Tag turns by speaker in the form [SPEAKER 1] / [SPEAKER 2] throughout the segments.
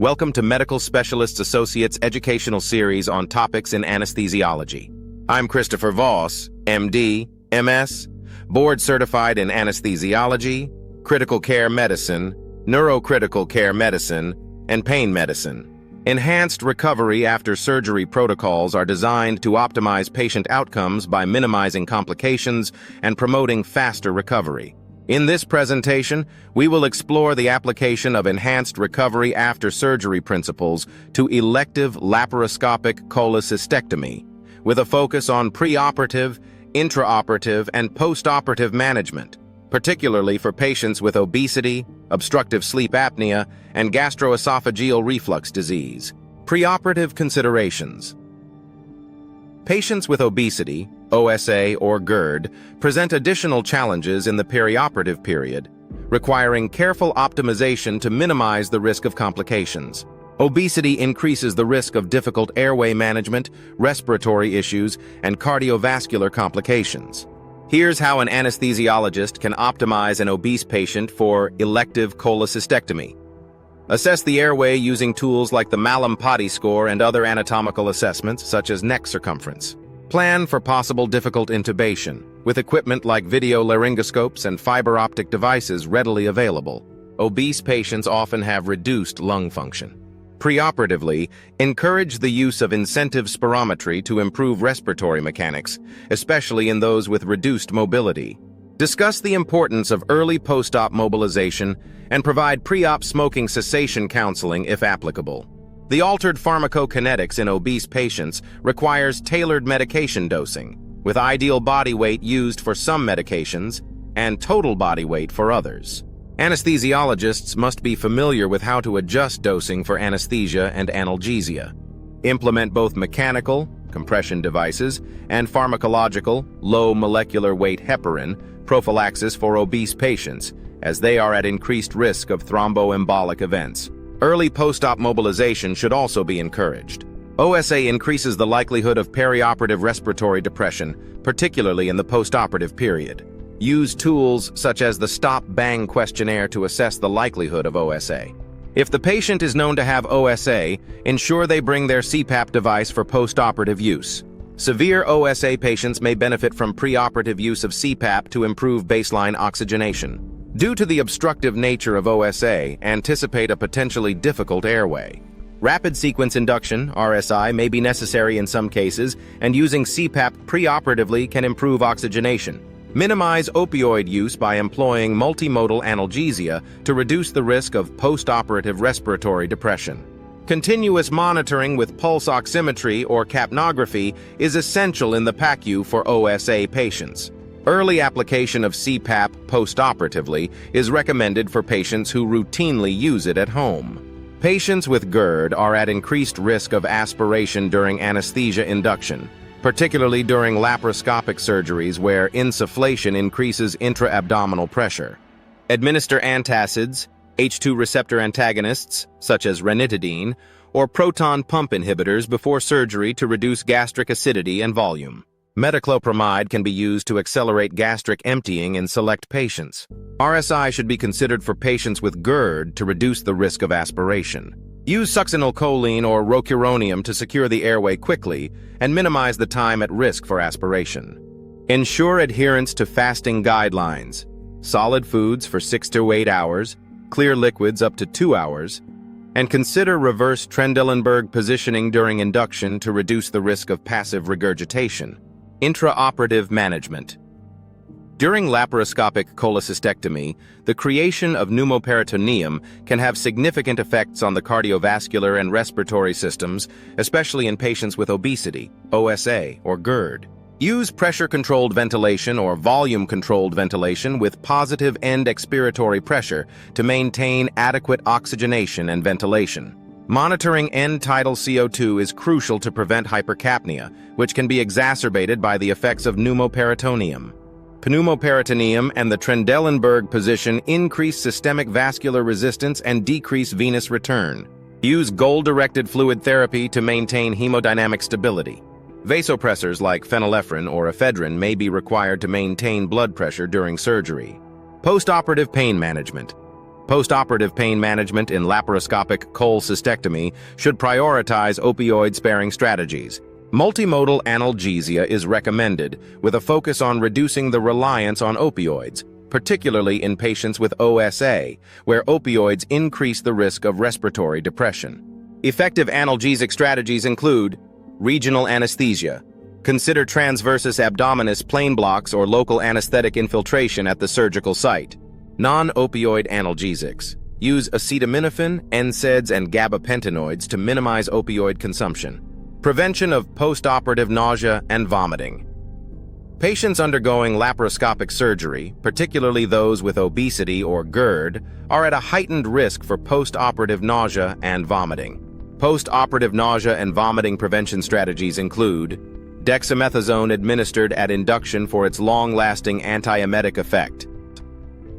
[SPEAKER 1] Welcome to Medical Specialists Associates educational series on topics in anesthesiology. I'm Christopher Voss, MD, MS, board certified in anesthesiology, critical care medicine, neurocritical care medicine, and pain medicine. Enhanced recovery after surgery protocols are designed to optimize patient outcomes by minimizing complications and promoting faster recovery. In this presentation, we will explore the application of enhanced recovery after surgery principles to elective laparoscopic cholecystectomy, with a focus on preoperative, intraoperative, and postoperative management, particularly for patients with obesity, obstructive sleep apnea, and gastroesophageal reflux disease. Preoperative considerations. Patients with obesity, OSA or GERD, present additional challenges in the perioperative period, requiring careful optimization to minimize the risk of complications. Obesity increases the risk of difficult airway management, respiratory issues, and cardiovascular complications. Here's how an anesthesiologist can optimize an obese patient for elective cholecystectomy. Assess the airway using tools like the Mallampati score and other anatomical assessments, such as neck circumference. Plan for possible difficult intubation, with equipment like video laryngoscopes and fiber optic devices readily available. Obese patients often have reduced lung function. Preoperatively, encourage the use of incentive spirometry to improve respiratory mechanics, especially in those with reduced mobility. Discuss the importance of early post-op mobilization and provide pre-op smoking cessation counseling if applicable. The altered pharmacokinetics in obese patients requires tailored medication dosing, with ideal body weight used for some medications and total body weight for others. Anesthesiologists must be familiar with how to adjust dosing for anesthesia and analgesia. Implement both mechanical, compression devices, and pharmacological, low molecular weight heparin prophylaxis for obese patients, as they are at increased risk of thromboembolic events. Early post-op mobilization should also be encouraged. OSA increases the likelihood of perioperative respiratory depression, particularly in the postoperative period. Use tools such as the Stop-Bang questionnaire to assess the likelihood of OSA. If the patient is known to have OSA, ensure they bring their CPAP device for postoperative use. Severe OSA patients may benefit from preoperative use of CPAP to improve baseline oxygenation. Due to the obstructive nature of OSA, anticipate a potentially difficult airway. Rapid sequence induction, RSI, may be necessary in some cases, and using CPAP preoperatively can improve oxygenation. Minimize opioid use by employing multimodal analgesia to reduce the risk of postoperative respiratory depression. Continuous monitoring with pulse oximetry or capnography is essential in the PACU for OSA patients. Early application of CPAP postoperatively is recommended for patients who routinely use it at home. Patients with GERD are at increased risk of aspiration during anesthesia induction, particularly during laparoscopic surgeries where insufflation increases intra-abdominal pressure. Administer antacids, H2 receptor antagonists, such as ranitidine, or proton pump inhibitors before surgery to reduce gastric acidity and volume. Metoclopramide can be used to accelerate gastric emptying in select patients. RSI should be considered for patients with GERD to reduce the risk of aspiration. Use succinylcholine or rocuronium to secure the airway quickly and minimize the time at risk for aspiration. Ensure adherence to fasting guidelines, solid foods for 6 to 8 hours, clear liquids up to 2 hours, and consider reverse Trendelenburg positioning during induction to reduce the risk of passive regurgitation. Intraoperative management. During laparoscopic cholecystectomy, the creation of pneumoperitoneum can have significant effects on the cardiovascular and respiratory systems, especially in patients with obesity, OSA, or GERD. Use pressure-controlled ventilation or volume-controlled ventilation with positive end expiratory pressure to maintain adequate oxygenation and ventilation. Monitoring end-tidal CO2 is crucial to prevent hypercapnia, which can be exacerbated by the effects of pneumoperitoneum. Pneumoperitoneum and the Trendelenburg position increase systemic vascular resistance and decrease venous return. Use goal-directed fluid therapy to maintain hemodynamic stability. Vasopressors like phenylephrine or ephedrine may be required to maintain blood pressure during surgery. Postoperative pain management. Postoperative pain management in laparoscopic cholecystectomy should prioritize opioid-sparing strategies. Multimodal analgesia is recommended, with a focus on reducing the reliance on opioids, particularly in patients with OSA, where opioids increase the risk of respiratory depression. Effective analgesic strategies include regional anesthesia. Consider transversus abdominis plain blocks or local anesthetic infiltration at the surgical site. Non-opioid analgesics. Use acetaminophen, NSAIDs, and gabapentinoids to minimize opioid consumption. Prevention of postoperative nausea and vomiting. Patients undergoing laparoscopic surgery, particularly those with obesity or GERD, are at a heightened risk for postoperative nausea and vomiting. Postoperative nausea and vomiting prevention strategies include dexamethasone administered at induction for its long-lasting antiemetic effect.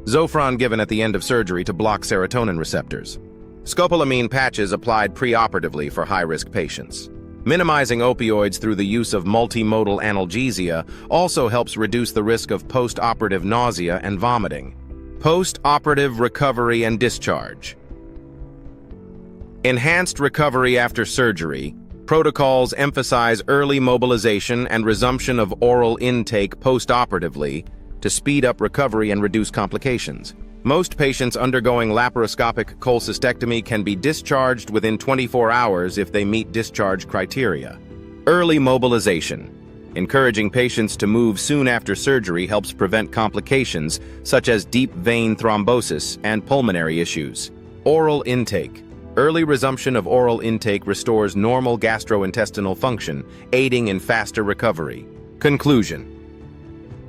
[SPEAKER 1] Zofran given at the end of surgery to block serotonin receptors. Scopolamine patches applied preoperatively for high-risk patients. Minimizing opioids through the use of multimodal analgesia also helps reduce the risk of postoperative nausea and vomiting. Postoperative recovery and discharge. Enhanced recovery after surgery. Protocols emphasize early mobilization and resumption of oral intake postoperatively to speed up recovery and reduce complications. Most patients undergoing laparoscopic cholecystectomy can be discharged within 24 hours if they meet discharge criteria. Early mobilization. Encouraging patients to move soon after surgery helps prevent complications such as deep vein thrombosis and pulmonary issues. Oral intake. Early resumption of oral intake restores normal gastrointestinal function, aiding in faster recovery. Conclusion.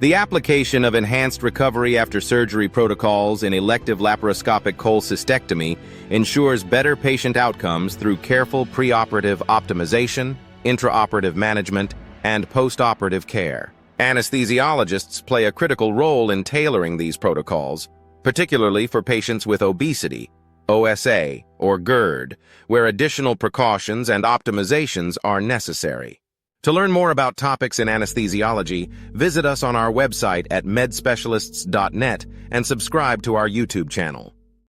[SPEAKER 1] The application of enhanced recovery after surgery protocols in elective laparoscopic cholecystectomy ensures better patient outcomes through careful preoperative optimization, intraoperative management, and postoperative care. Anesthesiologists play a critical role in tailoring these protocols, particularly for patients with obesity, OSA, or GERD, where additional precautions and optimizations are necessary. To learn more about topics in anesthesiology, visit us on our website at medspecialists.net and subscribe to our YouTube channel.